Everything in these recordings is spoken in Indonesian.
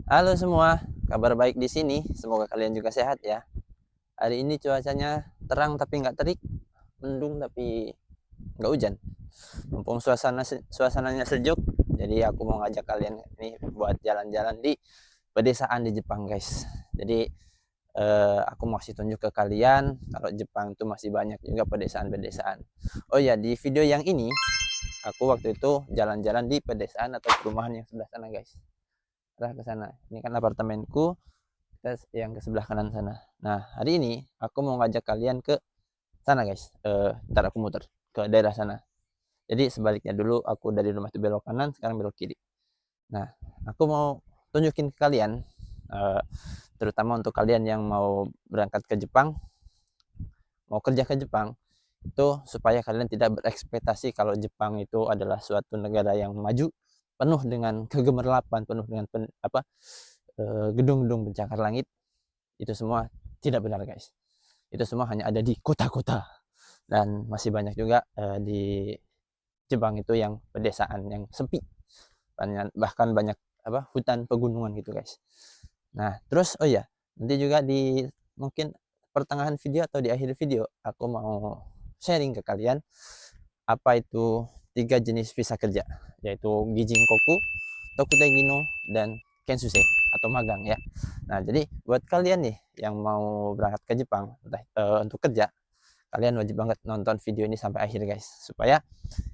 Halo semua, kabar baik di sini. Semoga kalian juga sehat ya. Hari ini cuacanya terang tapi nggak terik, mendung tapi nggak hujan. Mumpung suasananya sejuk, jadi aku mau ngajak kalian nih buat jalan-jalan di pedesaan di Jepang, guys. Jadi aku mau kasih tunjuk ke kalian kalau Jepang itu masih banyak juga pedesaan-pedesaan. Oh ya, di video yang ini aku waktu itu jalan-jalan di pedesaan atau perumahan yang sebelah sana, guys. Arah ke sana. Ini kan apartemenku, yang ke sebelah kanan sana. Nah, hari ini aku mau ngajak kalian ke sana, guys. Ntar aku muter ke daerah sana. Jadi sebaliknya dulu aku dari rumah itu belok kanan, sekarang belok kiri. Nah, aku mau tunjukin ke kalian, eh, terutama untuk kalian yang mau berangkat ke Jepang, mau kerja ke Jepang, itu supaya kalian tidak berekspektasi kalau Jepang itu adalah suatu negara yang maju, penuh dengan kegemerlapan, penuh dengan gedung-gedung pencakar langit. Itu semua tidak benar, guys. Itu semua hanya ada di kota-kota, dan masih banyak juga di Jepang itu yang pedesaan yang sepi, bahkan banyak hutan pegunungan gitu, guys. Nah terus, oh ya, nanti juga di mungkin pertengahan video atau di akhir video aku mau sharing ke kalian apa itu 3 jenis visa kerja, yaitu Gijinkoku, Tokudai-Gino, dan Kensuse atau magang ya. Nah jadi buat kalian nih yang mau berangkat ke Jepang untuk kerja, kalian wajib banget nonton video ini sampai akhir, guys, supaya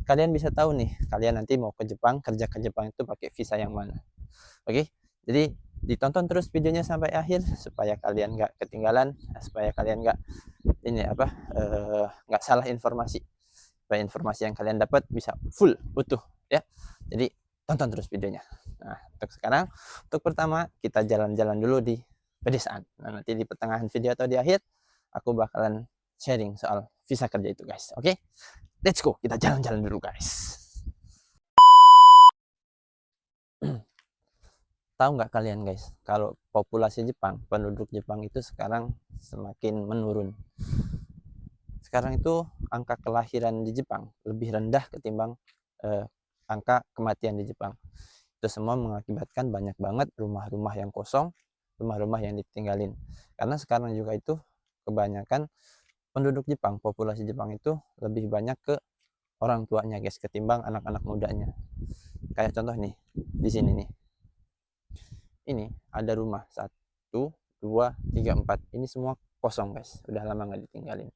kalian bisa tahu nih kalian nanti mau ke Jepang, kerja ke Jepang itu pakai visa yang mana. Oke, jadi ditonton terus videonya sampai akhir supaya kalian nggak ketinggalan, supaya kalian nggak ini nggak salah informasi, supaya informasi yang kalian dapat bisa full utuh ya. Jadi tonton terus videonya. Nah untuk sekarang, untuk pertama kita jalan-jalan dulu di pedesaan. Nah nanti di pertengahan video atau di akhir aku bakalan sharing soal visa kerja itu, guys. Oke, let's go, kita jalan-jalan dulu, guys. Tahu nggak kalian, guys, kalau populasi Jepang, penduduk Jepang itu sekarang semakin menurun. Sekarang itu angka kelahiran di Jepang lebih rendah ketimbang eh, angka kematian di Jepang. Itu semua mengakibatkan banyak banget rumah-rumah yang kosong, rumah-rumah yang ditinggalin. Karena sekarang juga itu kebanyakan penduduk Jepang, populasi Jepang itu lebih banyak ke orang tuanya, guys, ketimbang anak-anak mudanya. Kayak contoh nih, di sini nih. Ini ada rumah 1, 2, 3, 4. Ini semua kosong, guys. Udah lama nggak ditinggalin.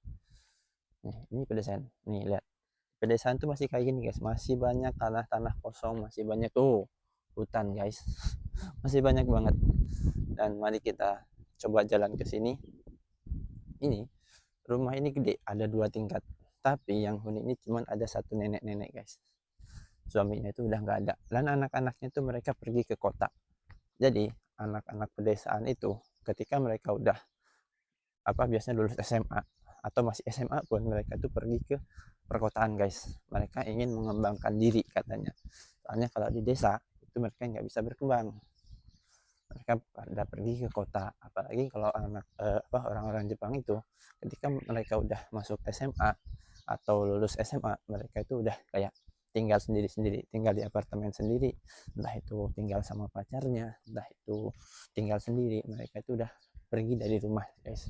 Nih, ini pedesaan. Nih, lihat. Pedesaan tuh masih kayak gini, guys. Masih banyak tanah-tanah kosong, masih banyak tuh hutan, guys. Masih banyak banget. Dan mari kita coba jalan ke sini. Ini rumah ini gede, ada 2 tingkat. Tapi yang huni ini cuma ada satu nenek-nenek, guys. Suaminya itu udah nggak ada. Dan anak-anaknya itu mereka pergi ke kota. Jadi anak-anak pedesaan itu ketika mereka udah biasanya lulus SMA atau masih SMA pun mereka tuh pergi ke perkotaan, guys. Mereka ingin mengembangkan diri katanya. Soalnya kalau di desa itu mereka nggak bisa berkembang. Mereka pada pergi ke kota. Apalagi kalau orang-orang Jepang itu ketika mereka udah masuk SMA atau lulus SMA, mereka itu udah kayak tinggal sendiri-sendiri, tinggal di apartemen sendiri, entah itu tinggal sama pacarnya, entah itu tinggal sendiri. Mereka itu udah pergi dari rumah, guys.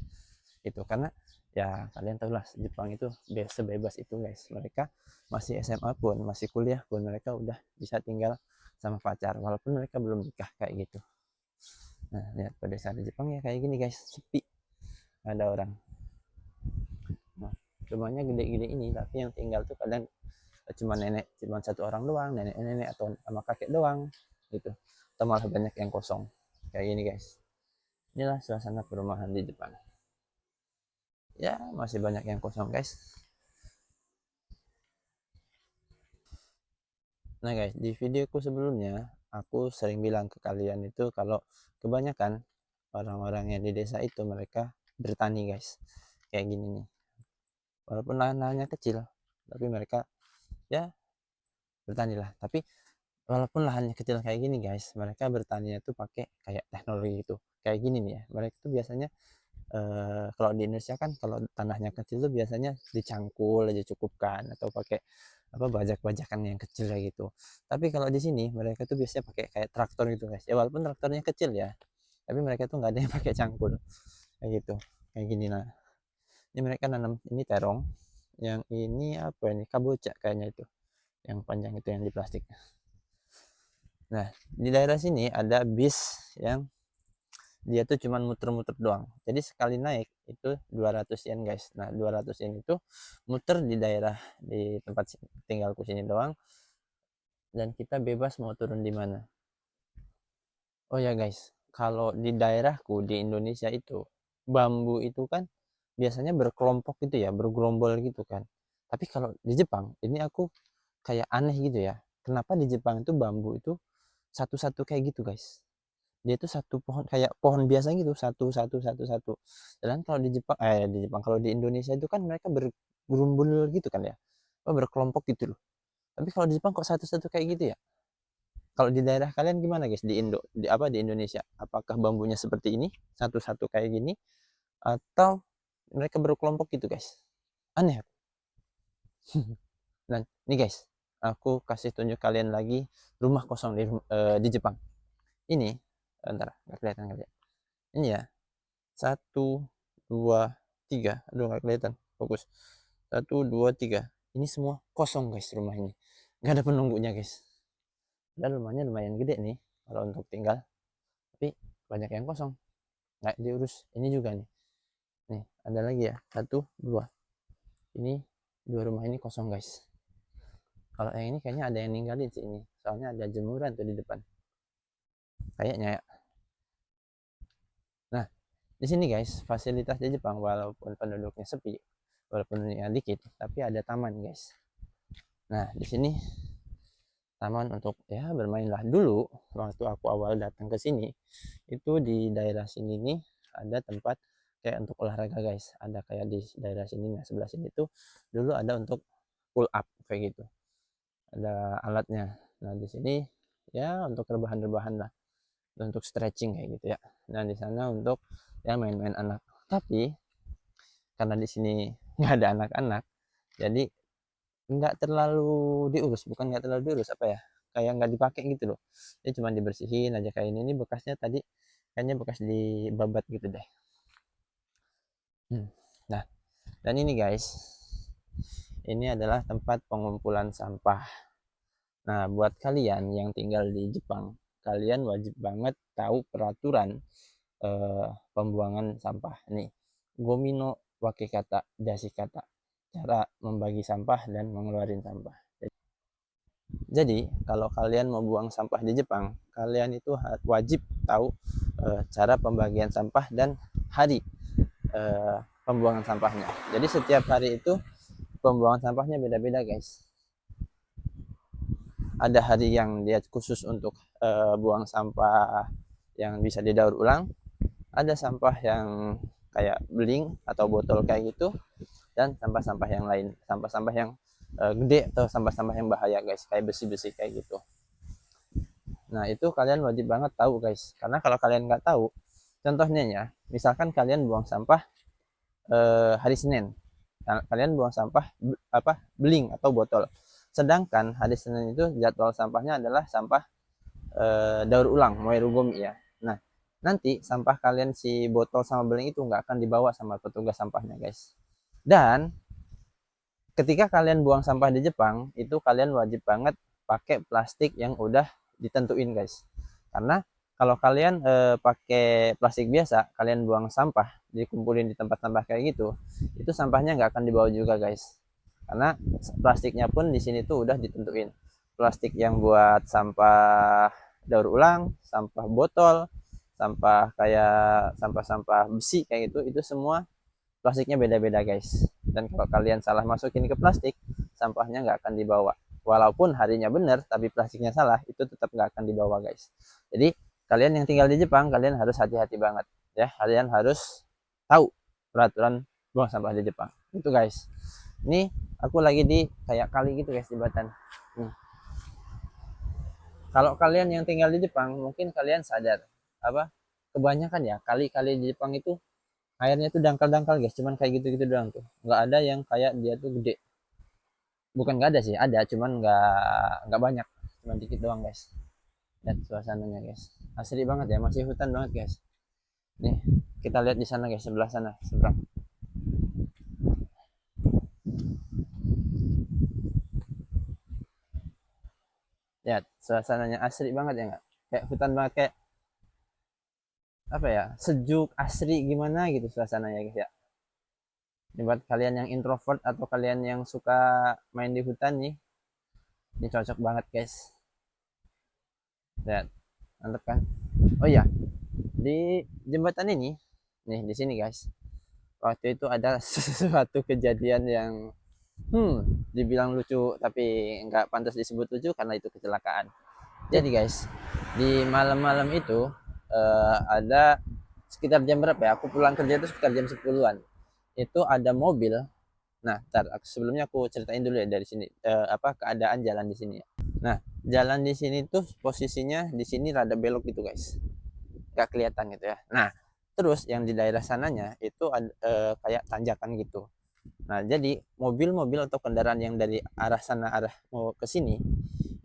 Itu karena ya kalian tahu lah Jepang itu sebebas itu, guys. Mereka masih SMA pun, masih kuliah pun, mereka udah bisa tinggal sama pacar walaupun mereka belum nikah, kayak gitu. Nah lihat pada saat di Jepang ya kayak gini, guys, sepi, ada orang. Nah rumahnya gede-gede ini tapi yang tinggal tuh kadang cuma nenek, cuma satu orang doang, nenek-nenek atau sama kakek doang gitu, atau malah banyak yang kosong kayak gini, guys. Inilah suasana perumahan di Jepang. Ya masih banyak yang kosong, guys. Nah guys, di videoku sebelumnya aku sering bilang ke kalian itu kalau kebanyakan orang-orang yang di desa itu mereka bertani, guys, kayak gini nih. Walaupun lahan-lahannya kecil tapi mereka ya bertani lah. Tapi walaupun lahannya kecil kayak gini, guys, mereka bertaninya tuh pakai kayak teknologi itu kayak gini nih ya. Mereka tuh biasanya kalau di Indonesia kan kalau tanahnya kecil tuh biasanya dicangkul aja cukupkan, atau pakai apa bajak-bajakan yang kecil kayak gitu. Tapi kalau di sini mereka tuh biasanya pakai kayak traktor gitu guys. Ya walaupun traktornya kecil ya, tapi mereka tuh nggak ada yang pakai cangkul kayak gitu. Kayak gini nah. Ini mereka nanam ini terong. Yang ini apa ini? Kabocha kayaknya itu. Yang panjang itu yang di plastik. Nah, di daerah sini ada bis yang dia tuh cuman muter-muter doang. Jadi sekali naik itu 200 yen guys. Nah 200 yen itu muter di daerah di tempat tinggalku sini doang, dan kita bebas mau turun di mana. Oh ya guys, kalau di daerahku di Indonesia itu bambu itu kan biasanya berkelompok gitu ya, bergerombol gitu kan. Tapi kalau di Jepang ini aku kayak aneh gitu ya. Kenapa di Jepang itu bambu itu satu-satu kayak gitu guys? Dia itu satu pohon kayak pohon biasa gitu, satu satu satu satu. Dan kalau di Jepang kalau di Indonesia itu kan mereka bergerumbul gitu kan ya, berkelompok gitu loh. Tapi kalau di Jepang kok satu-satu kayak gitu ya? Kalau di daerah kalian gimana guys, di di Indonesia? Apakah bambunya seperti ini, satu-satu kayak gini, atau mereka berkelompok gitu guys? Aneh. Dan nih guys, aku kasih tunjuk kalian lagi rumah kosong di Jepang. Ini, bentar, nggak kelihatan kali ya. Ini ya, satu, dua, tiga. Aduh, nggak kelihatan. Fokus. Satu, dua, tiga. Ini semua kosong guys rumah ini. Nggak ada penunggunya guys. Dan rumahnya lumayan gede nih kalau untuk tinggal. Tapi banyak yang kosong. Nggak diurus. Ini juga nih. Nih, ada lagi ya. Satu, dua. Ini, dua rumah ini kosong guys. Kalau yang ini kayaknya ada yang ninggalin sih ini. Soalnya ada jemuran tuh di depan. Kayaknya ya. Nah, di sini guys, fasilitas di Jepang walaupun penduduknya sepi, walaupun penduduknya dikit, tapi ada taman guys. Nah, di sini taman untuk ya bermain lah. Dulu waktu aku awal datang ke sini, itu di daerah sini nih ada tempat kayak untuk olahraga guys. Ada kayak di daerah sini, nah sebelah sini tuh dulu ada untuk pull up kayak gitu. Ada alatnya. Nah, di sini ya untuk rebahan-rebahan lah, untuk stretching kayak gitu ya. Nah, di sana untuk ya main-main anak. Tapi karena di sini nggak ada anak-anak, jadi nggak terlalu diurus, bukan nggak terlalu diurus, apa ya, kayak nggak dipakai gitu loh. Dia cuma dibersihin aja kayak ini bekasnya tadi, kayaknya bekas dibabat gitu deh. Nah, dan ini guys, ini adalah tempat pengumpulan sampah. Nah, buat kalian yang tinggal di Jepang, kalian wajib banget tahu peraturan pembuangan sampah nih. Gomino wake kata, dasi kata, cara membagi sampah dan mengeluarkan sampah. Jadi, kalau kalian mau buang sampah di Jepang, kalian itu wajib tahu cara pembagian sampah dan hari pembuangan sampahnya. Jadi setiap hari itu pembuangan sampahnya beda-beda, guys. Ada hari yang dia khusus untuk buang sampah yang bisa didaur ulang, ada sampah yang kayak beling atau botol kayak gitu, dan sampah-sampah yang lain, sampah-sampah yang gede atau sampah-sampah yang bahaya guys, kayak besi-besi kayak gitu. Nah itu kalian wajib banget tahu guys, karena kalau kalian nggak tahu, contohnya ya, misalkan kalian buang sampah hari Senin, kalian buang sampah beling atau botol, sedangkan hari Senin itu jadwal sampahnya adalah sampah daur ulang moerugomi ya. Nah nanti sampah kalian si botol sama beling itu nggak akan dibawa sama petugas sampahnya guys. Dan ketika kalian buang sampah di Jepang, itu kalian wajib banget pakai plastik yang udah ditentuin guys. Karena kalau kalian pakai plastik biasa, kalian buang sampah, dikumpulin di tempat sampah kayak gitu, itu sampahnya nggak akan dibawa juga guys. Karena plastiknya pun di sini tuh udah ditentuin. Plastik yang buat sampah daur ulang, sampah botol, sampah kayak sampah-sampah besi kayak gitu, itu semua plastiknya beda-beda guys. Dan kalau kalian salah masukin ke plastik, sampahnya nggak akan dibawa. Walaupun harinya benar tapi plastiknya salah, itu tetap nggak akan dibawa guys. Jadi kalian yang tinggal di Jepang, kalian harus hati-hati banget ya. Kalian harus tahu peraturan buang sampah di Jepang itu guys. Ini aku lagi di kayak kali gitu guys, di Batan. Kalau kalian yang tinggal di Jepang, mungkin kalian sadar apa, kebanyakan ya kali-kali di Jepang itu airnya tuh dangkal-dangkal guys, cuman kayak gitu-gitu doang tuh, nggak ada yang kayak dia tuh gede. bukan nggak ada sih, ada cuman nggak banyak, cuman dikit doang guys. Lihat suasananya guys, asri banget ya, masih hutan banget guys. Nih kita lihat di sana guys, sebelah sana seberang. Lihat suasananya asri banget ya, nggak kayak hutan banget, kayak apa ya, sejuk asri gimana gitu suasananya guys ya. Ini buat kalian yang introvert atau kalian yang suka main di hutan nih, ini cocok banget guys. Lihat, mantep kan. Oh iya, di jembatan ini nih, di sini guys, waktu itu ada sesuatu kejadian yang dibilang lucu tapi nggak pantas disebut lucu karena itu kecelakaan. Jadi guys, di malam-malam itu ada sekitar jam berapa ya, aku pulang kerja itu sekitar jam 10-an, itu ada mobil. Nah, sebelumnya aku ceritain dulu ya dari sini apa keadaan jalan di sini ya. Nah, jalan di sini tuh posisinya di sini rada belok gitu guys, nggak kelihatan gitu ya. Nah, terus yang di daerah sananya itu ada kayak tanjakan gitu. Nah, jadi mobil-mobil atau kendaraan yang dari arah sana arah mau ke sini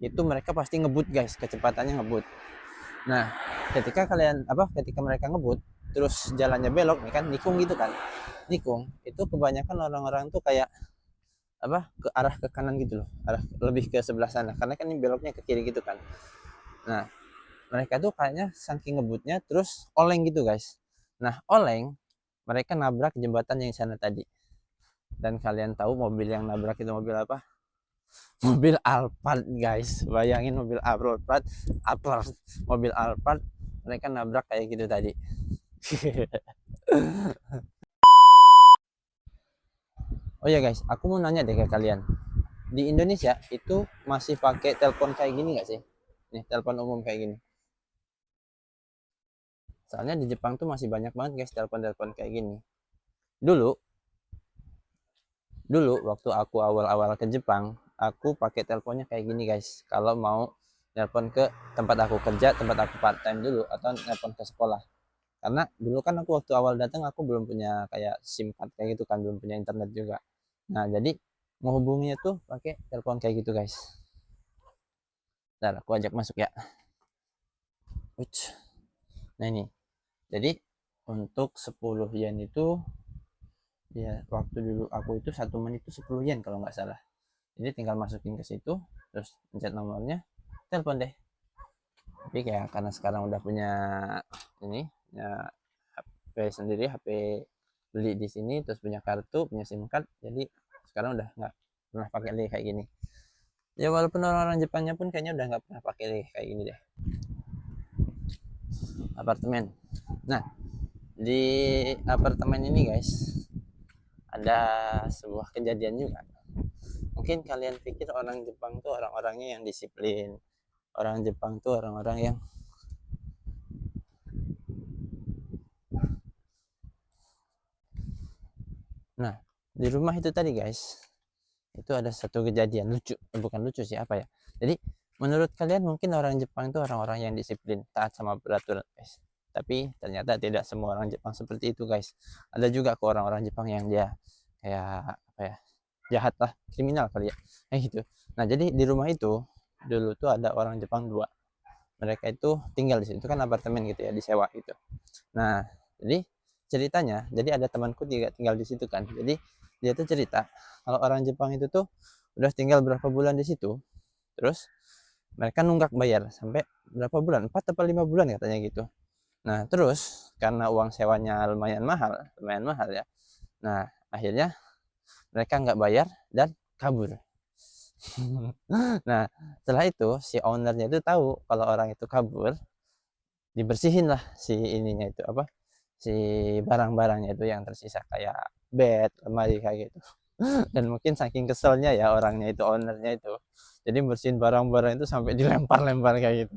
itu mereka pasti ngebut guys, kecepatannya ngebut. Nah, ketika mereka ngebut terus jalannya belok nih kan, nikung gitu kan. Nikung itu kebanyakan orang-orang tuh kayak ke arah ke kanan gitu loh, arah lebih ke sebelah sana karena kan ini beloknya ke kiri gitu kan. Nah, mereka tuh kayaknya saking ngebutnya terus oleng gitu guys. Nah, oleng, mereka nabrak jembatan yang sana tadi. Dan kalian tahu mobil yang nabrak itu mobil apa? Mobil Alphard guys. Bayangin mobil Alphard, Alphard, mobil Alphard, mereka nabrak kayak gitu tadi. Oh ya guys, aku mau nanya deh ke kalian. Di Indonesia itu masih pakai telepon kayak gini nggak sih? Nih, telepon umum kayak gini. Soalnya di Jepang tuh masih banyak banget guys telepon-telepon kayak gini. Dulu, dulu waktu aku awal-awal ke Jepang, aku pakai teleponnya kayak gini guys. Kalau mau telepon ke tempat aku kerja, tempat aku part time dulu, atau telepon ke sekolah. Karena dulu kan aku waktu awal datang aku belum punya kayak SIM card kayak gitu kan, belum punya internet juga. Nah, jadi menghubunginya tuh pakai telepon kayak gitu guys. Ntar aku ajak masuk ya. Uch. Nah ini, jadi untuk 10 yen itu ya, waktu dulu aku itu 1 menit itu 10 yen kalau nggak salah. Jadi tinggal masukin ke situ, terus pencet nomornya, telepon deh. Tapi kayak karena sekarang udah punya ini, ya HP sendiri, HP beli di sini, terus punya kartu, punya SIM card, jadi sekarang udah nggak pernah pakai lagi kayak gini. Ya walaupun orang-orang Jepangnya pun kayaknya udah nggak pernah pakai lagi kayak gini deh. Apartemen. Nah, di apartemen ini guys, ada sebuah kejadian juga. Mungkin kalian pikir orang Jepang tuh orang-orangnya yang disiplin, orang Jepang tuh orang-orang yang nah, di rumah itu tadi guys, itu ada satu kejadian lucu, bukan lucu sih, apa ya, jadi menurut kalian mungkin orang Jepang itu orang-orang yang disiplin, taat sama peraturan guys, tapi ternyata tidak semua orang Jepang seperti itu guys. Ada juga kok orang-orang Jepang yang dia kayak apa ya, jahat lah, kriminal kali ya, kayak gitu. Nah, jadi di rumah itu dulu tuh ada orang Jepang dua, mereka itu tinggal di situ, itu kan apartemen gitu ya, disewa gitu. Nah, jadi ceritanya, jadi ada temanku juga tinggal di situ kan. Jadi dia tuh cerita kalau orang Jepang itu tuh udah tinggal berapa bulan di situ, terus mereka nunggak bayar sampai berapa bulan, 4 atau 5 bulan katanya gitu. Nah, terus karena uang sewanya lumayan mahal ya. Nah, akhirnya mereka nggak bayar dan kabur. Nah, setelah itu si ownernya itu tahu kalau orang itu kabur, dibersihin lah si ininya itu apa, si barang-barangnya itu yang tersisa kayak bed, lemari kayak gitu. Dan mungkin saking keselnya ya orangnya itu, ownernya itu, jadi bersihin barang-barang itu sampai dilempar-lempar kayak gitu,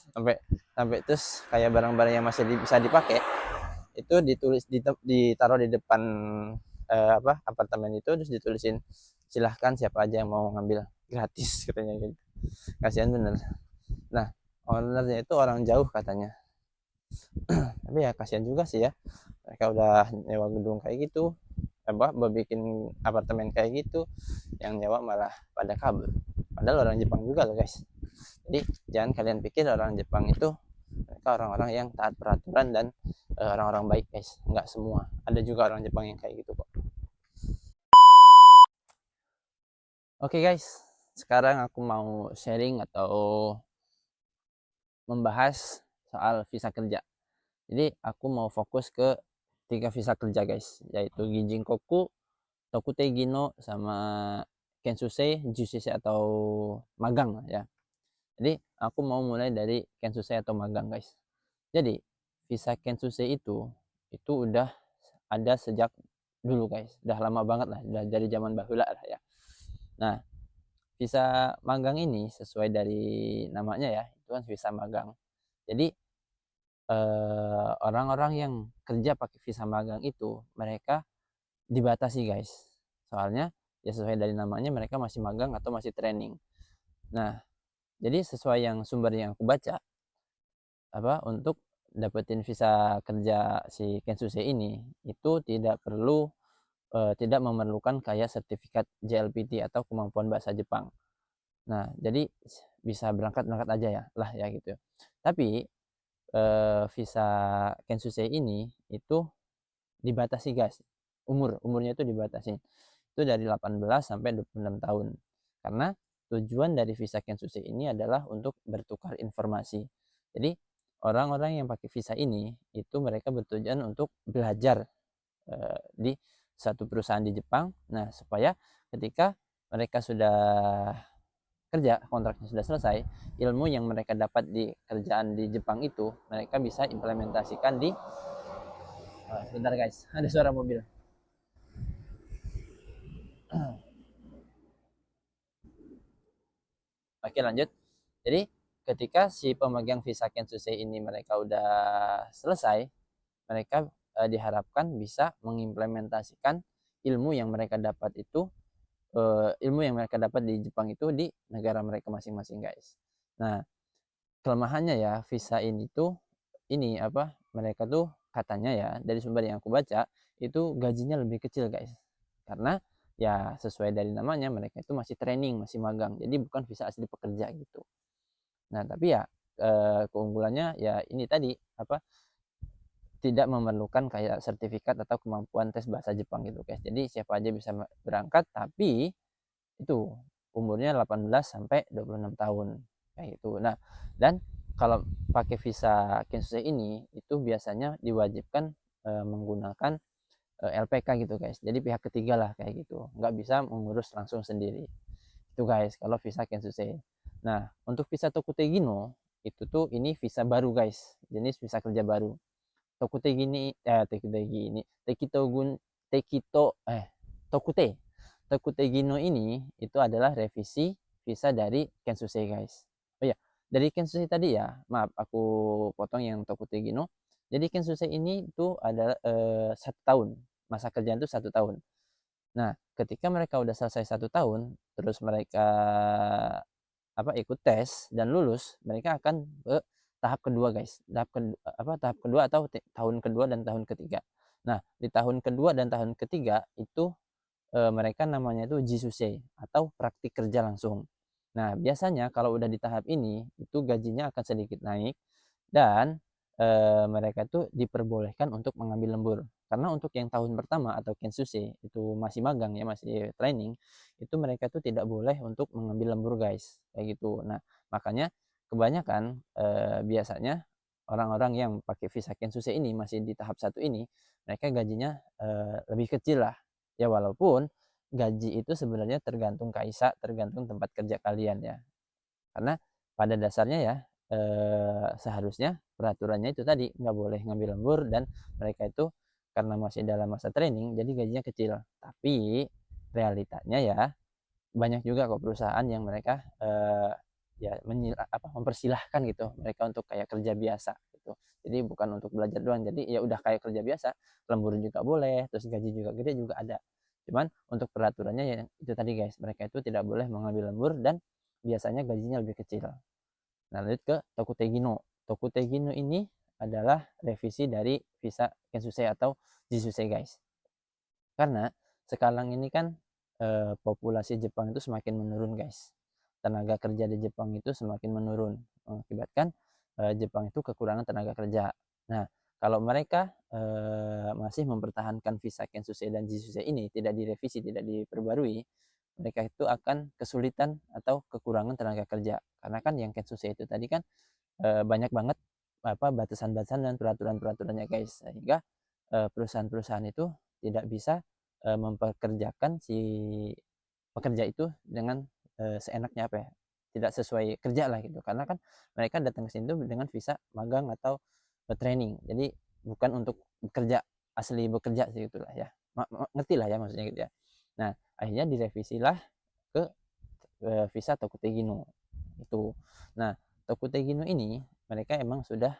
sampai sampai terus kayak barang-barang yang masih bisa dipakai itu ditaruh di depan apartemen itu, terus ditulisin silahkan siapa aja yang mau ngambil gratis katanya gitu. Kasihan bener. Nah, ownernya itu orang jauh katanya. Tapi ya kasihan juga sih ya, mereka udah nyewa gedung kayak gitu, bikin apartemen kayak gitu, yang nyewa malah pada kabur. Padahal orang Jepang juga loh guys. Jadi jangan kalian pikir orang Jepang itu mereka orang-orang yang taat peraturan dan orang-orang baik guys. Enggak semua. Ada juga orang Jepang yang kayak gitu kok. Oke guys, sekarang aku mau sharing atau membahas soal visa kerja. Jadi aku mau fokus ke 3 visa kerja guys, yaitu Ginjinkoku, Tokutei no, sama Kensusei, Jushisei atau magang ya. Jadi aku mau mulai dari Kensusei atau magang guys. Jadi visa Kensusei itu udah ada sejak dulu guys, udah lama banget lah, udah dari zaman bahula lah ya. Nah, visa magang ini sesuai dari namanya ya, itu kan visa magang. Jadi orang-orang yang kerja pakai visa magang itu mereka dibatasi guys. Soalnya ya sesuai dari namanya mereka masih magang atau masih training. Nah, jadi sesuai yang sumber yang aku baca untuk dapetin visa kerja si Kensusei ini itu tidak memerlukan kayak sertifikat JLPT atau kemampuan bahasa Jepang. Nah, jadi bisa berangkat aja ya lah ya gitu. Tapi visa Kensusei ini itu dibatasi guys. Umurnya itu dibatasi. Itu dari 18 sampai 26 tahun. Karena tujuan dari visa Kensusei ini adalah untuk bertukar informasi. Jadi orang-orang yang pakai visa ini itu mereka bertujuan untuk belajar di satu perusahaan di Jepang. Nah, supaya ketika mereka sudah kerja, kontraknya sudah selesai, ilmu yang mereka dapat di kerjaan di Jepang itu mereka bisa implementasikan di sebentar guys, ada suara mobil. Oke, lanjut. Jadi ketika si pemegang visa Kensusei ini mereka udah selesai, mereka diharapkan bisa mengimplementasikan ilmu yang mereka dapat itu ilmu yang mereka dapat di Jepang itu di negara mereka masing-masing guys. Nah, kelemahannya ya visa ini tuh ini mereka tuh katanya ya dari sumber yang aku baca itu gajinya lebih kecil guys. Karena ya sesuai dari namanya mereka itu masih training, masih magang. Jadi bukan visa asli pekerja gitu. Nah, tapi ya keunggulannya ya ini tadi tidak memerlukan kayak sertifikat atau kemampuan tes bahasa Jepang gitu guys. Jadi siapa aja bisa berangkat tapi itu umurnya 18 sampai 26 tahun kayak gitu. Nah, dan kalau pakai visa Kensei ini itu biasanya diwajibkan menggunakan LPK gitu guys. Jadi pihak ketiga lah kayak gitu. Nggak bisa mengurus langsung sendiri. Itu guys kalau visa Kensei. Nah, untuk visa Tokutei no itu tuh ini visa baru guys. Jenis visa kerja baru. Tokutei ni Tokutei ni Tekito Tokutei Tokutei no ini itu adalah revisi visa dari Kensusei guys. Oh ya, dari Kensusei tadi ya, maaf aku potong yang Tokutei no. Jadi Kensusei ini itu adalah 1 tahun, masa kerjaan itu 1 tahun. Nah, ketika mereka udah selesai 1 tahun, terus mereka ikut tes dan lulus, mereka akan ke tahap kedua guys. Tahap kedua atau tahun kedua dan tahun ketiga. Nah, di tahun kedua dan tahun ketiga itu mereka namanya itu Jisusei atau praktik kerja langsung. Nah, biasanya kalau udah di tahap ini itu gajinya akan sedikit naik dan mereka tuh diperbolehkan untuk mengambil lembur. Karena untuk yang tahun pertama atau Kensuke itu masih magang ya, masih training, itu mereka tuh tidak boleh untuk mengambil lembur guys, kayak gitu. Nah, makanya kebanyakan biasanya orang-orang yang pakai visa Kensuke ini masih di tahap 1 ini, mereka gajinya lebih kecil lah. Ya walaupun gaji itu sebenarnya tergantung kaisa, tergantung tempat kerja kalian ya. Karena pada dasarnya ya seharusnya peraturannya itu tadi nggak boleh ngambil lembur dan mereka itu karena masih dalam masa training jadi gajinya kecil. Tapi realitanya ya banyak juga kok perusahaan yang mereka ya mempersilahkan gitu mereka untuk kayak kerja biasa gitu. Jadi bukan untuk belajar doang. Jadi ya udah kayak kerja biasa, lembur juga boleh, terus gaji juga gede juga ada. Cuman untuk peraturannya ya itu tadi guys, mereka itu tidak boleh mengambil lembur dan biasanya gajinya lebih kecil. Nah, lanjut ke Tokutei no. Tokutei no ini adalah revisi dari visa Kensusei atau Jisusei guys. Karena sekarang ini kan populasi Jepang itu semakin menurun guys. Tenaga kerja di Jepang itu semakin menurun, mengakibatkan Jepang itu kekurangan tenaga kerja. Nah, kalau mereka masih mempertahankan visa Kensusei dan Jisusei ini tidak direvisi, tidak diperbarui, mereka itu akan kesulitan atau kekurangan tenaga kerja. Karena kan yang Kensusei itu tadi kan banyak banget batasan-batasan dan peraturan-peraturannya guys, sehingga perusahaan-perusahaan itu tidak bisa mempekerjakan si pekerja itu dengan seenaknya apa ya, tidak sesuai kerja lah gitu, karena kan mereka datang ke sini tuh dengan visa magang atau training, jadi bukan untuk bekerja, asli bekerja sih itulah ya, ngerti lah ya maksudnya gitu ya. Nah, akhirnya direvisi lah ke visa Tokutei Gino itu. Nah, Tokutei Gino ini mereka emang sudah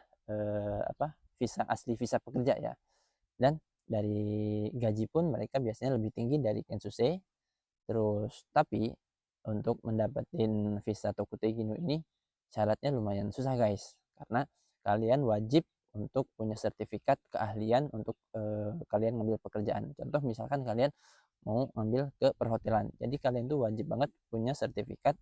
visa asli, visa pekerja ya, dan dari gaji pun mereka biasanya lebih tinggi dari Kensusei. Terus tapi untuk mendapatkan visa Tokutei Gino ini syaratnya lumayan susah guys, karena kalian wajib untuk punya sertifikat keahlian untuk kalian ngambil pekerjaan. Contoh misalkan kalian mau ngambil ke perhotelan, jadi kalian tuh wajib banget punya sertifikat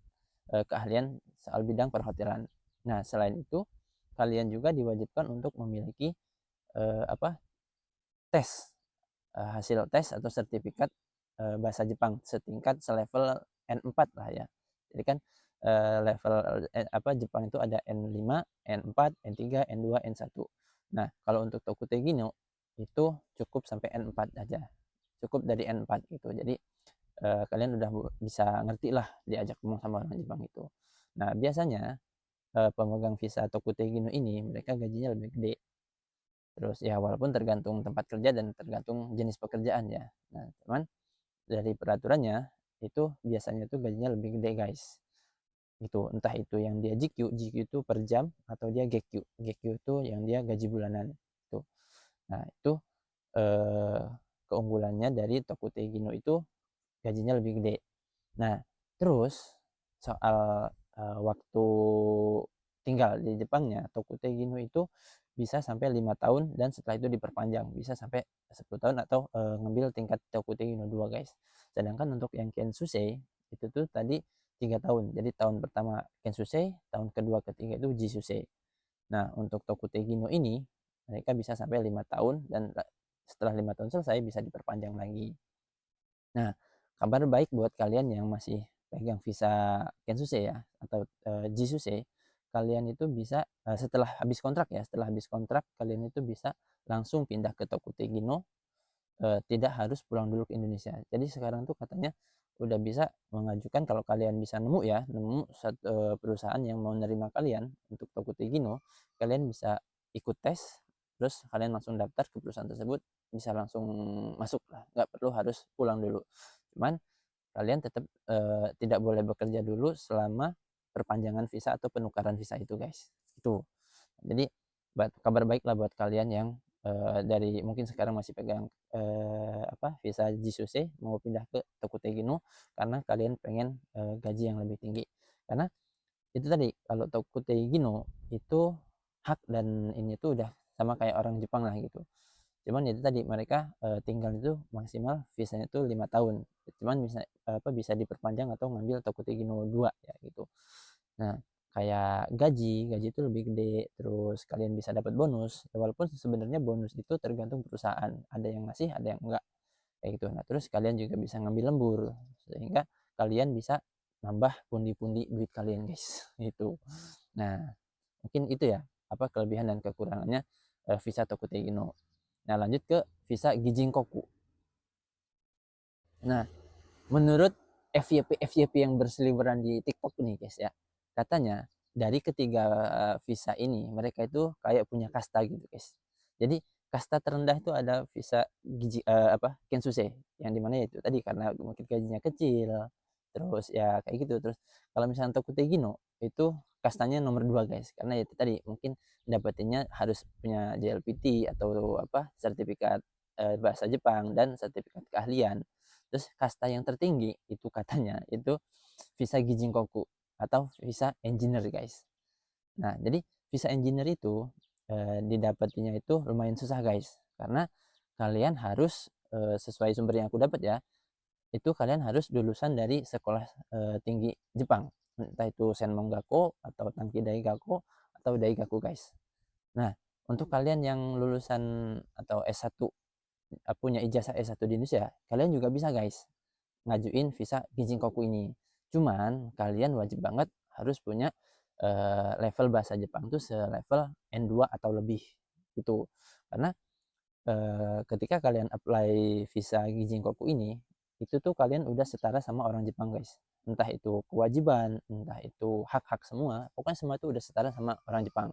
keahlian soal bidang perhotelan. Nah, selain itu kalian juga diwajibkan untuk memiliki tes, hasil tes atau sertifikat bahasa Jepang setingkat selevel N4 lah ya. Jadi kan level Jepang itu ada N5, N4, N3, N2, N1. Nah, kalau untuk Tokutei Gino itu cukup sampai N4 aja. Cukup dari N4 gitu. Jadi kalian udah bisa ngerti lah diajak ngomong sama orang Jepang itu. Nah, biasanya pemegang visa Tokutei Gino ini mereka gajinya lebih gede. Terus ya walaupun tergantung tempat kerja dan tergantung jenis pekerjaan ya. Nah, cuman dari peraturannya itu biasanya tuh gajinya lebih gede guys. Gitu, entah itu yang dia GQ, GQ itu per jam atau dia GQ. GQ itu yang dia gaji bulanan. Tuh. Nah, itu eh, keunggulannya dari Tokutei Gino itu gajinya lebih gede. Nah, terus soal waktu tinggal di Jepangnya, Tokutei Gino itu bisa sampai 5 tahun dan setelah itu diperpanjang bisa sampai 10 tahun atau ngambil tingkat Tokutei Gino 2 guys. Sedangkan untuk yang Kensusei itu tuh tadi 3 tahun. Jadi tahun pertama Kensusei, tahun kedua ketiga itu Jisusei. Nah, untuk Tokutei Gino ini mereka bisa sampai 5 tahun dan setelah 5 tahun selesai bisa diperpanjang lagi. Nah, kabar baik buat kalian yang masih pegang visa Kensusei ya atau Jisusei, kalian itu bisa setelah habis kontrak ya, setelah habis kontrak kalian itu bisa langsung pindah ke Tokutei Gino, tidak harus pulang dulu ke Indonesia. Jadi sekarang tuh katanya udah bisa mengajukan, kalau kalian bisa nemu ya, nemu satu perusahaan yang mau nerima kalian untuk Tokutei Gino, kalian bisa ikut tes, terus kalian langsung daftar ke perusahaan tersebut, bisa langsung masuk lah, nggak perlu harus pulang dulu. Cuman kalian tetap tidak boleh bekerja dulu selama perpanjangan visa atau penukaran visa itu guys. Itu. Jadi kabar baik lah buat kalian yang dari mungkin sekarang masih pegang visa Jisuse mau pindah ke Tokutei Gino karena kalian pengen gaji yang lebih tinggi. Karena itu tadi kalau Tokutei Gino itu hak dan ini tuh udah sama kayak orang Jepang lah gitu. Cuman itu tadi mereka tinggal itu maksimal visanya itu 5 tahun. Cuman bisa diperpanjang atau ngambil Tokutei Gino 2 ya gitu. Nah, kayak gaji itu lebih gede, terus kalian bisa dapat bonus. Ya, walaupun sebenarnya bonus itu tergantung perusahaan, ada yang ngasih, ada yang enggak kayak gitu. Nah, terus kalian juga bisa ngambil lembur sehingga kalian bisa nambah pundi-pundi duit kalian, guys. Itu. Nah, mungkin itu ya apa kelebihan dan kekurangannya visa Tokutei Gino. Nah, lanjut ke visa Gijinkoku. Nah, menurut FYP yang berseliweran di TikTok nih guys ya, katanya dari ketiga visa ini mereka itu kayak punya kasta gitu guys. Jadi kasta terendah itu ada visa Kensuse, yang dimana itu tadi karena mungkin gajinya kecil, terus ya kayak gitu. Terus kalau misalnya Tokutei Gino itu kastanya nomor 2 guys, karena itu tadi mungkin dapetinnya harus punya JLPT atau sertifikat bahasa Jepang dan sertifikat keahlian. Terus kasta yang tertinggi itu katanya itu visa Gijinkoku atau visa engineer guys. Nah, jadi visa engineer itu didapatinya itu lumayan susah guys, karena kalian harus sesuai sumber yang aku dapat ya, itu kalian harus lulusan dari sekolah tinggi Jepang, entah itu Senmong Gakko atau Tanki Daigaku atau Daigaku guys. Nah, untuk kalian yang lulusan atau S1 punya ijazah S1 di Indonesia, kalian juga bisa guys ngajuin visa Gijinkoku ini. Cuman kalian wajib banget harus punya level bahasa Jepang tuh selevel N2 atau lebih gitu. Karena ketika kalian apply visa Gijinkoku ini, itu tuh kalian udah setara sama orang Jepang guys. Entah itu kewajiban, entah itu hak-hak semua, pokoknya semua itu udah setara sama orang Jepang.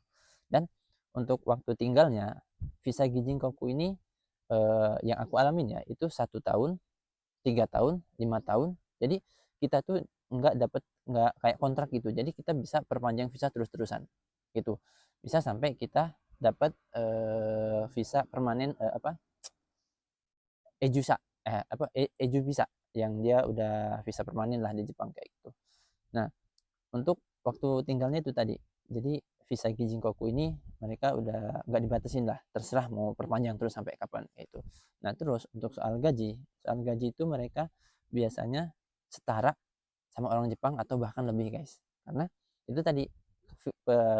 Dan untuk waktu tinggalnya, visa Gijinkoku ini yang aku alamin ya, itu 1 tahun, 3 tahun, 5 tahun. Jadi kita tuh nggak kayak kontrak gitu. Jadi kita bisa perpanjang visa terus-terusan gitu. Bisa sampai kita dapat visa permanen Ejusa Eju visa yang dia udah visa permanen lah di Jepang kayak gitu. Nah, untuk waktu tinggalnya itu tadi. Jadi visa Gijinkoku ini mereka udah nggak dibatasin lah, terserah mau perpanjang terus sampai kapan itu. Nah, terus untuk soal gaji itu mereka biasanya setara sama orang Jepang atau bahkan lebih guys. Karena itu tadi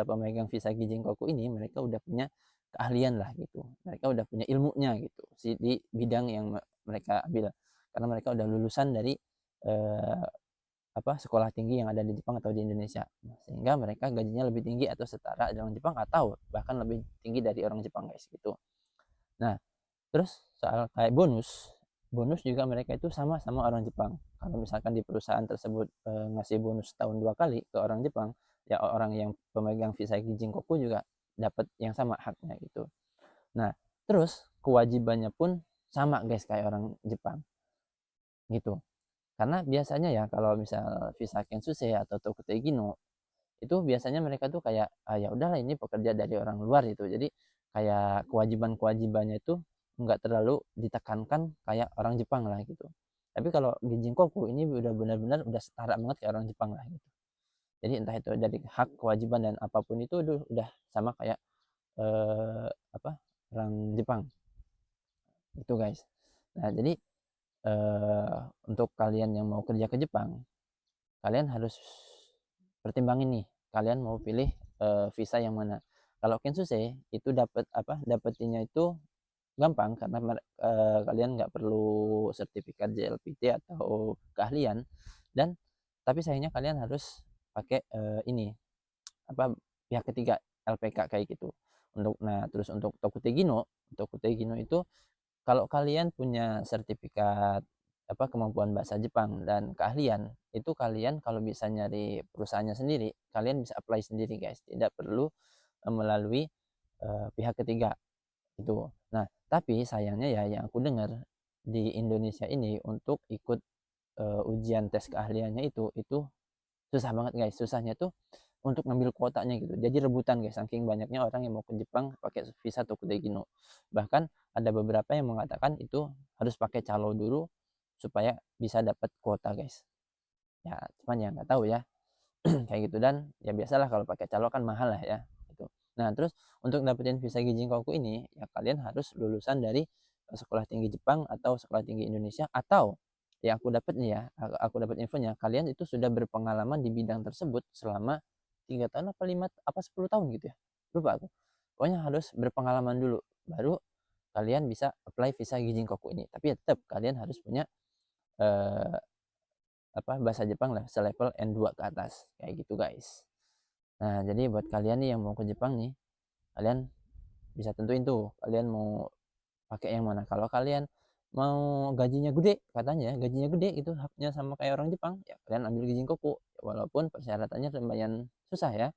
pemegang visa Gijinkoku ini mereka udah punya keahlian lah gitu. Mereka udah punya ilmunya gitu di bidang yang mereka ambil. Karena mereka udah lulusan dari eh, sekolah tinggi yang ada di Jepang atau di Indonesia. Sehingga mereka gajinya lebih tinggi atau setara dengan Jepang atau bahkan lebih tinggi dari orang Jepang guys gitu. Nah, terus soal kayak bonus, bonus juga mereka itu sama sama orang Jepang. Kalau misalkan di perusahaan tersebut ngasih bonus tahun 2 kali ke orang Jepang, ya orang yang pemegang visa Gijinkoku juga dapat yang sama haknya gitu. Nah, terus kewajibannya pun sama guys kayak orang Jepang gitu. Karena biasanya ya kalau misal visa Kensuse atau Tokutei Gino itu biasanya mereka tuh kayak ya udahlah ini pekerja dari orang luar gitu. Jadi kayak kewajiban-kewajibannya itu nggak terlalu ditekankan kayak orang Jepang lah gitu. Tapi kalau Gijinkoku ini udah benar-benar udah setara banget kayak orang Jepang lah gitu. Jadi entah itu dari hak, kewajiban dan apapun itu udah sama kayak eh, apa orang Jepang itu guys. Nah jadi untuk kalian yang mau kerja ke Jepang, kalian harus pertimbangin nih, kalian mau pilih visa yang mana. Kalau Kensuse itu dapetinnya itu gampang karena kalian nggak perlu sertifikat JLPT atau keahlian, dan tapi sayangnya kalian harus pakai ini pihak ketiga LPK kayak gitu. Terus untuk Tokutegino itu kalau kalian punya sertifikat kemampuan bahasa Jepang dan keahlian, itu kalian kalau bisa nyari perusahaannya sendiri, kalian bisa apply sendiri guys, tidak perlu melalui pihak ketiga itu. Nah, tapi sayangnya ya yang aku dengar di Indonesia ini untuk ikut ujian tes keahliannya itu susah banget guys. Susahnya tuh untuk ngambil kuotanya gitu. Jadi rebutan guys, saking banyaknya orang yang mau ke Jepang pakai visa Tokudai Gino. Bahkan ada beberapa yang mengatakan itu harus pakai calo dulu supaya bisa dapat kuota guys. Ya, cuman ya nggak tahu ya. Kayak gitu, dan ya biasalah kalau pakai calo kan mahal lah ya gitu. Nah, terus untuk dapetin visa Gijinkoku ini ya kalian harus lulusan dari sekolah tinggi Jepang atau sekolah tinggi Indonesia, atau yang aku dapat nih ya, aku dapat infonya kalian itu sudah berpengalaman di bidang tersebut selama 3 tahun apa 10 tahun gitu ya, lupa aku. Pokoknya harus berpengalaman dulu baru kalian bisa apply visa Gijinkoku ini. Tapi ya tetap kalian harus punya eh, bahasa Jepang lah selevel N2 ke atas kayak gitu guys. Nah, jadi buat kalian nih yang mau ke Jepang nih, kalian bisa tentuin tuh kalian mau pakai yang mana. Kalau kalian mau gajinya gede, katanya gajinya gede itu haknya sama kayak orang Jepang, ya kalian ambil Gijinkoku. Walaupun persyaratannya lumayan susah ya.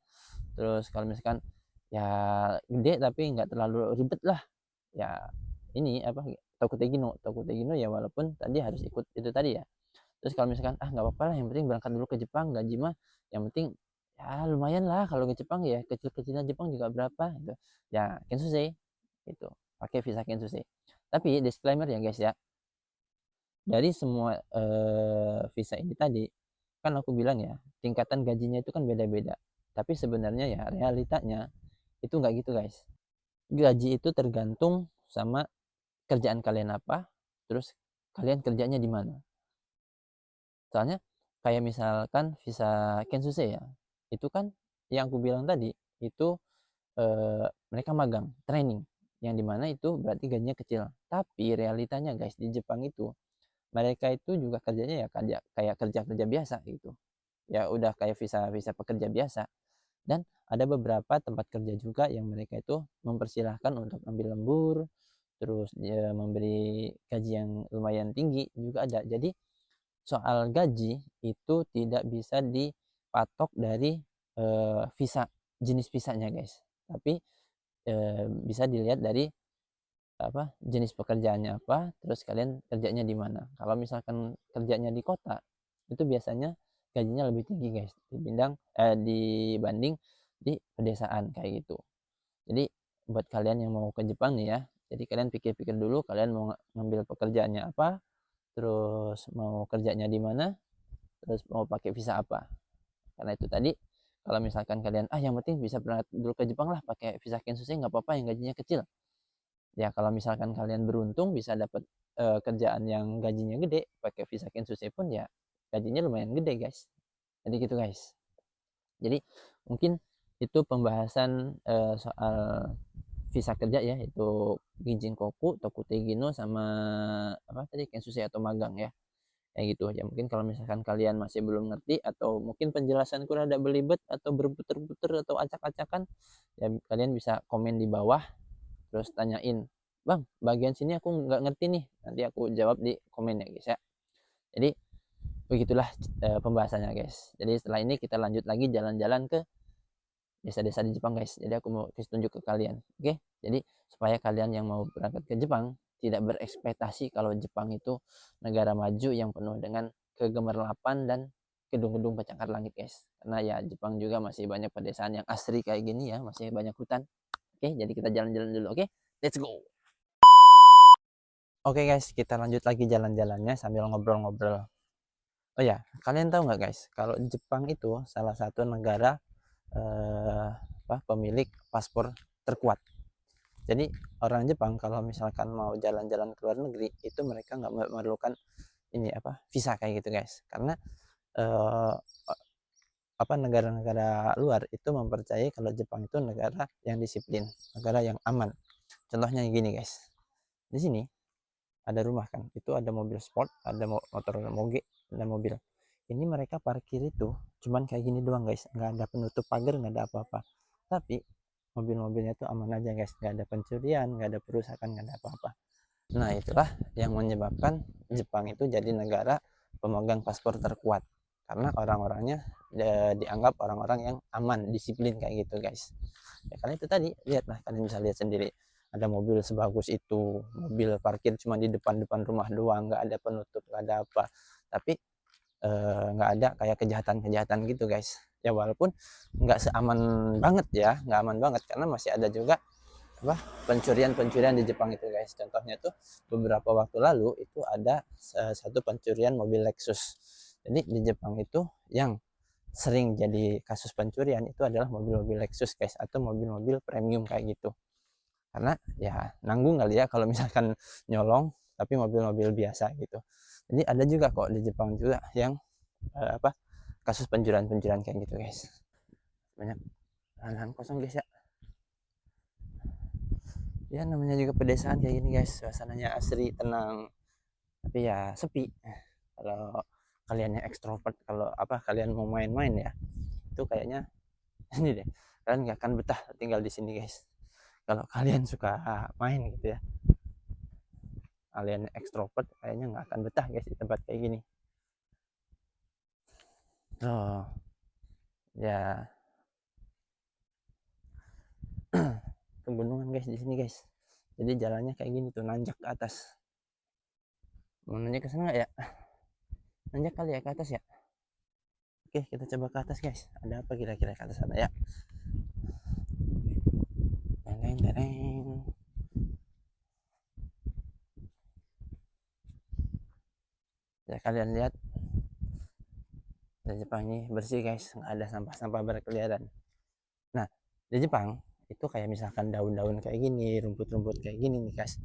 Terus kalau misalkan ya gede tapi nggak terlalu ribet lah, ya ini Tokutegino ya, walaupun tadi harus ikut itu tadi ya. Terus kalau misalkan nggak apa-apa lah, yang penting berangkat dulu ke Jepang, gaji mah yang penting ya lumayan lah kalau ke Jepang, ya kecil-kecilan Jepang juga berapa gitu ya, Kensuse gitu, pakai visa Kensuse. Tapi disclaimer ya guys ya, dari semua visa ini tadi kan aku bilang ya tingkatan gajinya itu kan beda-beda, tapi sebenarnya ya realitanya itu nggak gitu guys. Gaji itu tergantung sama kerjaan kalian apa, terus kalian kerjanya di mana. Soalnya kayak misalkan visa Kensuse ya, itu kan yang aku bilang tadi itu mereka magang, training, yang dimana itu berarti gajinya kecil. Tapi realitanya guys di Jepang itu mereka itu juga kerjanya ya kayak kerja-kerja biasa gitu. Ya udah kayak visa pekerja biasa. Dan ada beberapa tempat kerja juga yang mereka itu mempersilahkan untuk ambil lembur, terus dia memberi gaji yang lumayan tinggi juga ada. Jadi soal gaji itu tidak bisa dipatok dari visa, jenis visanya guys, tapi bisa dilihat dari apa jenis pekerjaannya apa, terus kalian kerjanya di mana. Kalau misalkan kerjanya di kota itu biasanya gajinya lebih tinggi guys dibanding di pedesaan kayak gitu. Jadi buat kalian yang mau ke Jepang nih ya, jadi kalian pikir-pikir dulu kalian mau ngambil pekerjaannya apa, terus mau kerjanya di mana, terus mau pakai visa apa. Karena itu tadi kalau misalkan kalian yang penting bisa berangkat dulu ke Jepang lah pakai visa Kensuke nggak apa-apa yang gajinya kecil. Ya kalau misalkan kalian beruntung bisa dapat kerjaan yang gajinya gede pakai visa Kensuke pun ya gajinya lumayan gede guys. Jadi gitu guys. Jadi mungkin itu pembahasan soal visa kerja ya, itu Ginjin Koku, Tokutei no sama apa tadi Kensuke atau magang ya. Kayak gitu ya, mungkin kalau misalkan kalian masih belum ngerti atau mungkin penjelasanku rada belibet atau berputar-putar atau acak-acakan ya, kalian bisa komen di bawah terus tanyain, bang bagian sini aku nggak ngerti nih, nanti aku jawab di komen ya guys ya. Jadi begitulah pembahasannya guys. Jadi setelah ini kita lanjut lagi jalan-jalan ke desa-desa di Jepang guys. Jadi aku mau kasih tunjuk ke kalian, oke? Jadi supaya kalian yang mau berangkat ke Jepang tidak berekspektasi kalau Jepang itu negara maju yang penuh dengan kegemerlapan dan gedung-gedung pencakar langit guys. Karena ya Jepang juga masih banyak pedesaan yang asri kayak gini ya, masih banyak hutan. Oke, jadi kita jalan-jalan dulu, oke? Let's go. Oke guys, kita lanjut lagi jalan-jalannya sambil ngobrol-ngobrol. Oh ya, kalian tahu nggak guys, kalau Jepang itu salah satu negara pemilik paspor terkuat. Jadi orang Jepang kalau misalkan mau jalan-jalan ke luar negeri itu mereka nggak memerlukan visa kayak gitu guys, karena eh, negara-negara luar itu mempercayai kalau Jepang itu negara yang disiplin, negara yang aman. Contohnya gini guys, di sini ada rumah kan, itu ada mobil sport, ada motor moge, ada mobil. Ini mereka parkir itu cuman kayak gini doang guys, nggak ada penutup pagar, nggak ada apa-apa. Tapi mobil-mobilnya tuh aman aja guys, nggak ada pencurian, nggak ada perusakan, nggak ada apa-apa. Nah itulah yang menyebabkan Jepang itu jadi negara pemegang paspor terkuat, karena orang-orangnya dianggap orang-orang yang aman, disiplin kayak gitu guys. Ya karena itu tadi, lihatlah, kalian bisa lihat sendiri, ada mobil sebagus itu, mobil parkir cuma di depan-depan rumah doang, nggak ada penutup, nggak ada apa, tapi nggak ada kayak kejahatan-kejahatan gitu guys. Ya walaupun nggak seaman banget ya, nggak aman banget, karena masih ada juga pencurian-pencurian di Jepang itu guys. Contohnya tuh beberapa waktu lalu itu ada satu pencurian mobil Lexus. Jadi di Jepang itu yang sering jadi kasus pencurian itu adalah mobil-mobil Lexus guys, atau mobil-mobil premium kayak gitu. Karena ya nanggung kali ya kalau misalkan nyolong, tapi mobil-mobil biasa gitu. Jadi ada juga kok di Jepang juga yang kasus pencurian-pencurian kayak gitu guys. Banyak lahan kosong guys ya. Ya namanya juga pedesaan kayak gini guys, suasananya asri, tenang, tapi ya sepi. Kalau kalian yang ekstrovert, kalau kalian mau main-main ya, itu kayaknya ini deh, kalian nggak akan betah tinggal di sini guys. Kalau kalian suka main gitu ya, kalian ekstrovert kayaknya nggak akan betah guys di tempat kayak gini. Oh ya, pegunungan guys di sini guys. Jadi jalannya kayak gini tuh, nanjak ke atas. Mau nanjak ke sana nggak ya? Nanjak kali ya ke atas ya. Oke, kita coba ke atas guys. Ada apa kira-kira ke atas sana ya? Tereng, tereng. Ya kalian lihat, di Jepang ini bersih guys, nggak ada sampah-sampah berkeliaran. Nah, di Jepang itu kayak misalkan daun-daun kayak gini, rumput-rumput kayak gini nih guys,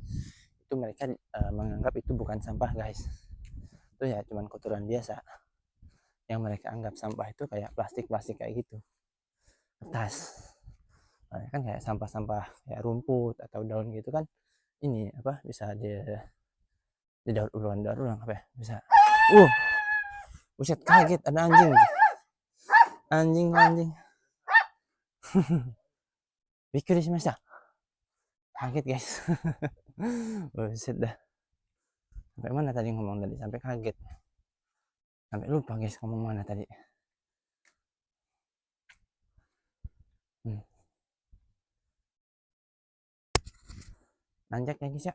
itu mereka menganggap itu bukan sampah guys, itu ya cuman kotoran biasa. Yang mereka anggap sampah itu kayak plastik kayak gitu, kertas. Nah, kan kayak sampah-sampah kayak rumput atau daun gitu kan, ini apa bisa didaur ulang apa ya, bisa. Buset, kaget ada anjing. Anjing. Bikkuri shimashita. Kaget guys. Buset dah. Sampai mana tadi ngomong tadi? Sampai kaget. Sampai lupa guys ngomong mana tadi. Nanjak ya guys ya.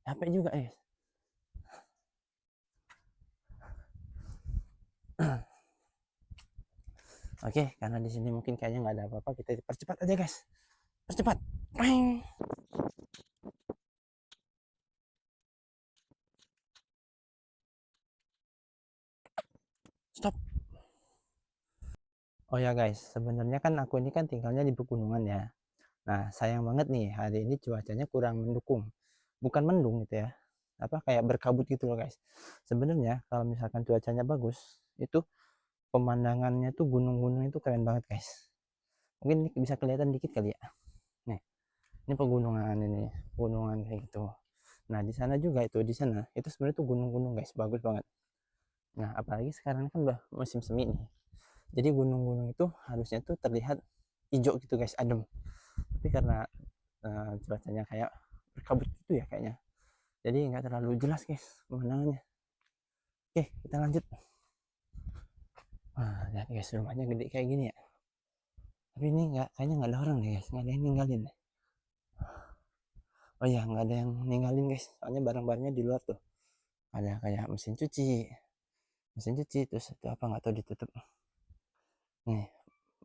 Capek juga guys. Oke, karena di sini mungkin kayaknya nggak ada apa-apa, kita percepat aja guys. Percepat. Peng. Stop. Oh ya guys, sebenarnya kan aku ini kan tinggalnya di pegunungan ya. Nah, sayang banget nih hari ini cuacanya kurang mendukung. Bukan mendung gitu ya. Apa kayak berkabut gitu loh guys. Sebenarnya kalau misalkan cuacanya bagus, itu pemandangannya tuh gunung-gunung itu keren banget guys. Mungkin bisa kelihatan dikit kali ya. Nih, ini pegunungan ini, gunungan kayak gitu. Nah, di sana juga itu, di sana itu sebenarnya tuh gunung-gunung guys, bagus banget. Nah, apalagi sekarang kan udah musim semi nih. Jadi gunung-gunung itu harusnya tuh terlihat hijau gitu guys, adem. Tapi karena cuacanya kayak berkabut gitu ya kayaknya. Jadi nggak terlalu jelas guys pemandangannya. Oke, kita lanjut. Wah, lihat guys, rumahnya gede kayak gini ya. Tapi ini kayaknya nggak ada orang nih guys, nggak ada yang ninggalin. Oh iya, nggak ada yang ninggalin guys, soalnya barang-barangnya di luar tuh. Ada kayak mesin cuci, terus itu apa nggak tahu ditutup. Nih,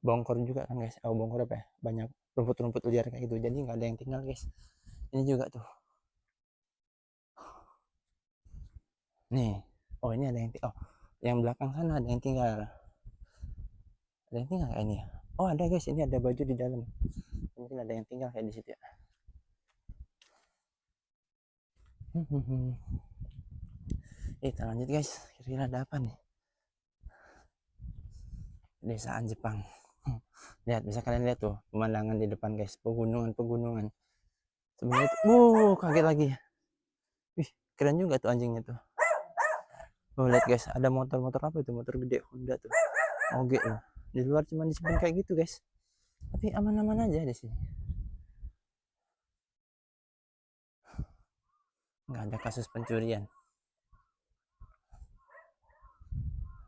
bongkor juga kan guys. Oh, bongkor apa ya? Banyak rumput-rumput liar kayak gitu. Jadi nggak ada yang tinggal guys. Ini juga tuh. Nih. Oh, ini ada yang oh, yang belakang sana ada yang tinggal. Ada yang tinggal kayak ini ya. Oh, ada guys. Ini ada baju di dalam. Mungkin ada yang tinggal kayak di situ ya. Kita lanjut guys. Kira-kira ada apa nih? Desaan Jepang. Lihat, bisa kalian lihat tuh pemandangan di depan guys, pegunungan. Sebenarnya itu, kaget lagi. Wih, keren juga tuh anjingnya tuh. Oh, lihat guys, ada motor apa itu? Motor gede Honda tuh. Oke loh. Di luar cuma disimpan kayak gitu guys. Tapi aman-aman aja di sini. Nggak ada kasus pencurian.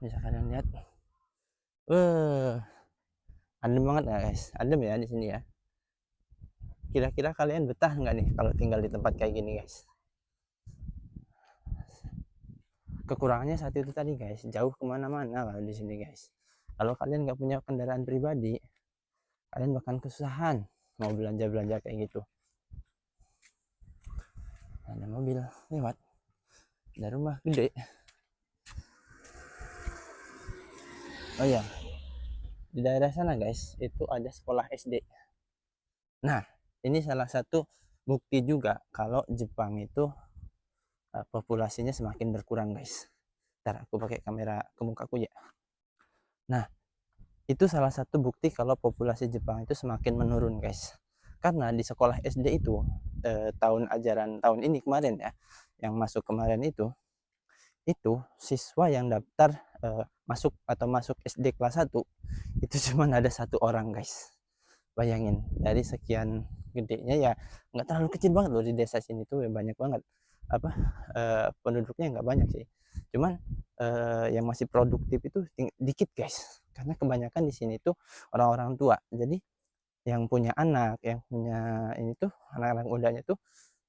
Bisa kalian lihat. Adem banget ya guys. Adem ya di sini ya. Kira-kira kalian betah nggak nih kalau tinggal di tempat kayak gini guys? Kekurangannya saat itu tadi guys, jauh kemana-mana kalau di sini guys. Kalau kalian nggak punya kendaraan pribadi, kalian bahkan kesusahan mau belanja kayak gitu. Ada mobil lewat, ada rumah gede. Oh ya, di daerah sana guys itu ada sekolah SD. Nah, ini salah satu bukti juga kalau Jepang itu populasinya semakin berkurang guys. Ntar aku pakai kamera ke mukaku ya. Nah, itu salah satu bukti kalau populasi Jepang itu semakin menurun guys. Karena di sekolah SD itu tahun ajaran tahun ini kemarin ya, yang masuk kemarin itu siswa yang daftar masuk SD kelas 1 itu cuma ada 1 orang guys. Bayangin, dari sekian gedenya ya nggak terlalu kecil banget loh, di desa sini tuh ya banyak banget apa penduduknya nggak banyak sih, cuman yang masih produktif itu dikit guys, karena kebanyakan di sini tuh orang-orang tua. Jadi yang punya anak, yang punya ini tuh anak-anak mudanya tuh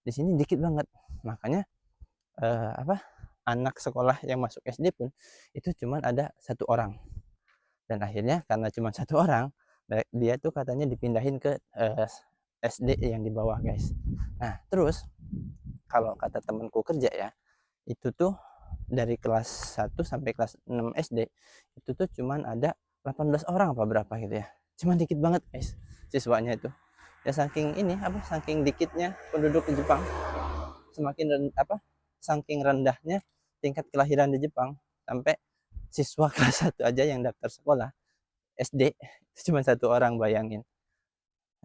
di sini dikit banget. Makanya anak sekolah yang masuk SD pun itu cuma ada 1 orang. Dan akhirnya karena cuma 1 orang, dia tuh katanya dipindahin ke SD yang di bawah guys. Nah terus kalau kata temanku kerja ya, itu tuh dari kelas 1 sampai kelas 6 SD itu tuh cuman ada 18 orang apa berapa gitu ya, cuman dikit banget guys siswanya itu ya, saking ini apa saking dikitnya penduduk di Jepang. saking rendahnya tingkat kelahiran di Jepang, sampai siswa kelas 1 aja yang daftar sekolah SD itu cuma 1 orang, bayangin.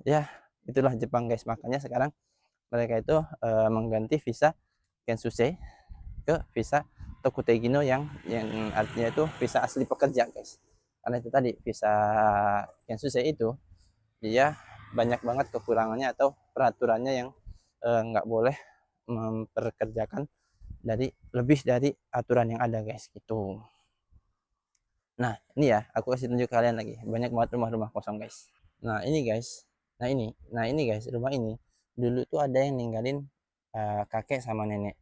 Ya, itulah Jepang guys. Makanya sekarang mereka itu mengganti visa Kensusei ke visa Tokutegino yang artinya itu visa asli pekerja guys. Karena itu tadi visa Kensusei itu dia banyak banget kekurangannya atau peraturannya yang nggak boleh memperkerjakan lebih dari aturan yang ada guys gitu. Nah ini ya, aku kasih tunjuk kalian lagi, banyak banget rumah-rumah kosong guys. Nah ini guys, nah ini guys, rumah ini dulu tuh ada yang ninggalin kakek sama nenek.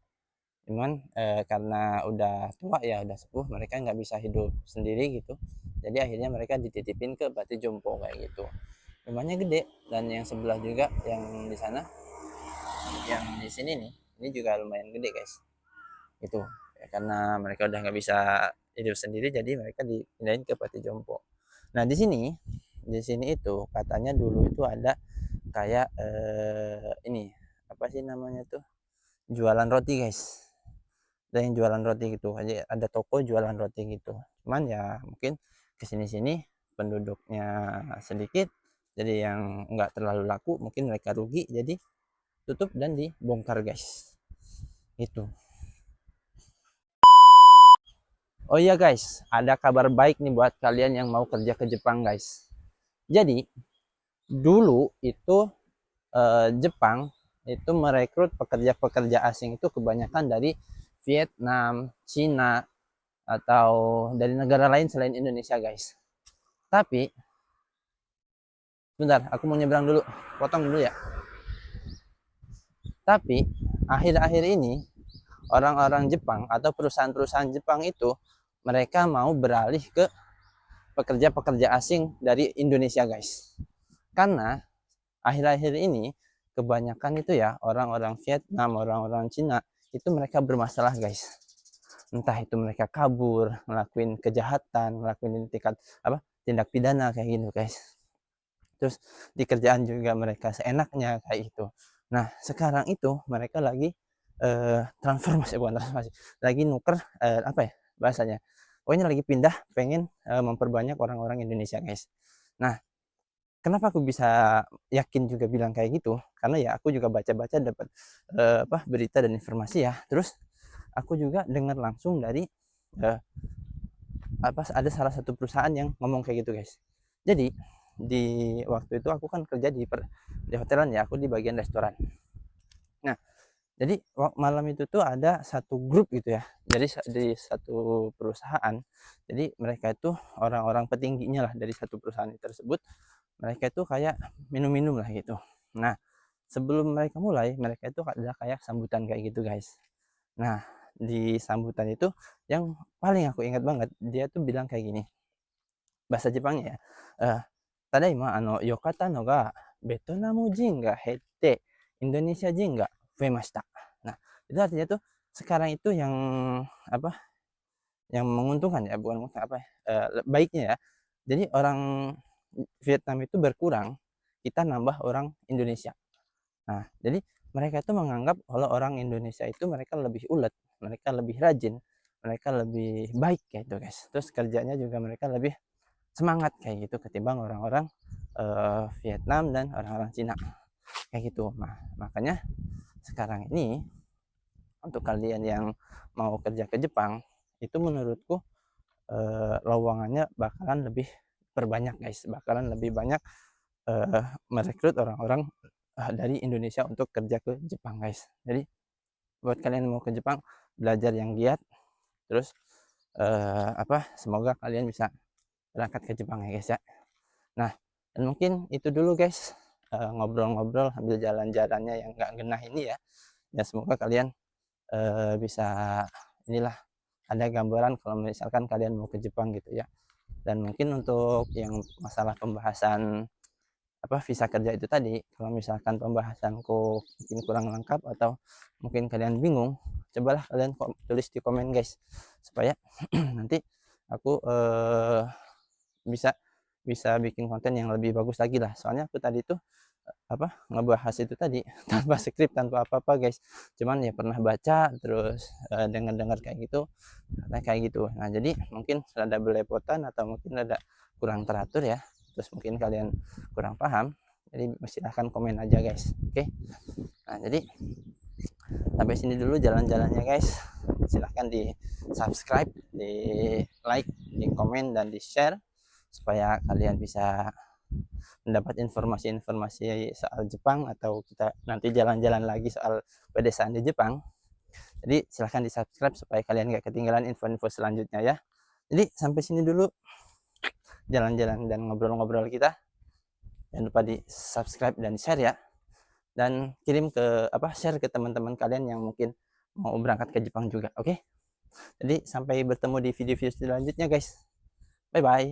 Cuman karena udah tua ya, udah sepuh, mereka nggak bisa hidup sendiri gitu. Jadi akhirnya mereka dititipin ke Bati Jompo kayak gitu. Rumahnya gede, dan yang sebelah juga yang di sana, yang di sini nih, ini juga lumayan gede guys. Itu ya, karena mereka udah nggak bisa hidup sendiri, jadi mereka dipindahin ke Bati Jompo. Nah di sini itu katanya dulu itu ada kayak ini apa sih namanya tuh, jualan roti guys. Ada yang jualan roti gitu aja, ada toko jualan roti gitu. Cuman ya mungkin kesini-sini penduduknya sedikit, jadi yang nggak terlalu laku, mungkin mereka rugi, jadi tutup dan dibongkar guys. Itu. Oh iya guys, ada kabar baik nih buat kalian yang mau kerja ke Jepang guys. Jadi dulu itu Jepang itu merekrut pekerja-pekerja asing itu kebanyakan dari Vietnam, Cina, atau dari negara lain selain Indonesia guys. Tapi bentar, aku mau nyebrang dulu, potong dulu ya. Tapi akhir-akhir ini orang-orang Jepang atau perusahaan-perusahaan Jepang itu mereka mau beralih ke pekerja-pekerja asing dari Indonesia guys. Karena akhir-akhir ini kebanyakan itu ya orang-orang Vietnam, orang-orang Cina itu mereka bermasalah guys. Entah itu mereka kabur, ngelakuin kejahatan, ngelakuin tindak pidana kayak gitu guys. Terus di kerjaan juga mereka seenaknya kayak gitu. Nah sekarang itu mereka lagi transformasi, bukan transformasi, lagi nuker apa ya bahasanya, pokoknya lagi pindah, pengen memperbanyak orang-orang Indonesia guys. Nah kenapa aku bisa yakin juga bilang kayak gitu, karena ya aku juga baca-baca dapat berita dan informasi ya. Terus aku juga dengar langsung dari ada salah satu perusahaan yang ngomong kayak gitu guys. Jadi di waktu itu aku kan kerja di hotelan ya, aku di bagian restoran. Nah jadi malam itu tuh ada satu grup gitu ya, jadi di satu perusahaan. Jadi mereka itu orang-orang petingginya lah dari satu perusahaan tersebut, mereka itu kayak minum-minum lah gitu. Nah sebelum mereka mulai, mereka itu ada kayak sambutan kayak gitu guys. Nah di sambutan itu yang paling aku ingat banget, dia tuh bilang kayak gini, bahasa Jepangnya ya, Tadaima yokata no ga Betonamu jin ga hette Indonesia jin ga fuemashita. Nah itu artinya tuh sekarang itu yang apa, yang menguntungkan ya, bukan apa baiknya ya, jadi orang Vietnam itu berkurang, kita nambah orang Indonesia. Nah jadi mereka itu menganggap kalau orang Indonesia itu mereka lebih ulet, mereka lebih rajin, mereka lebih baik kayak itu guys. Terus kerjanya juga mereka lebih semangat kayak gitu ketimbang orang-orang Vietnam dan orang-orang Cina kayak gitu. Nah makanya sekarang ini untuk kalian yang mau kerja ke Jepang itu menurutku lowongannya bakalan lebih perbanyak guys, bakalan lebih banyak merekrut orang-orang dari Indonesia untuk kerja ke Jepang guys. Jadi buat kalian mau ke Jepang, belajar yang giat, terus semoga kalian bisa berangkat ke Jepang ya guys ya. Nah dan mungkin itu dulu guys, ngobrol-ngobrol sambil jalan-jalannya yang nggak genah ini ya. Ya semoga kalian bisa inilah ada gambaran kalau misalkan kalian mau ke Jepang gitu ya. Dan mungkin untuk yang masalah pembahasan visa kerja itu tadi, kalau misalkan pembahasanku mungkin kurang lengkap atau mungkin kalian bingung, cobalah kalian tulis di komen guys, supaya nanti aku bisa bikin konten yang lebih bagus lagi lah. Soalnya aku tadi tuh ngebahas itu tadi tanpa skrip, tanpa apa-apa guys, cuman ya pernah baca terus dengar-dengar kayak gitu, nah kayak gitu. Nah jadi mungkin rada belepotan atau mungkin rada kurang teratur ya, terus mungkin kalian kurang paham, jadi silahkan komen aja guys. Oke, nah jadi sampai sini dulu jalan-jalannya guys, silahkan di subscribe, di like, di komen, dan di share supaya kalian bisa mendapat informasi-informasi soal Jepang, atau kita nanti jalan-jalan lagi soal pedesaan di Jepang. Jadi silahkan di subscribe supaya kalian gak ketinggalan info-info selanjutnya ya. Jadi sampai sini dulu jalan-jalan dan ngobrol-ngobrol kita. Jangan lupa di subscribe dan share ya, dan kirim ke share ke teman-teman kalian yang mungkin mau berangkat ke Jepang juga. Oke, jadi sampai bertemu di video-video selanjutnya guys. Bye bye.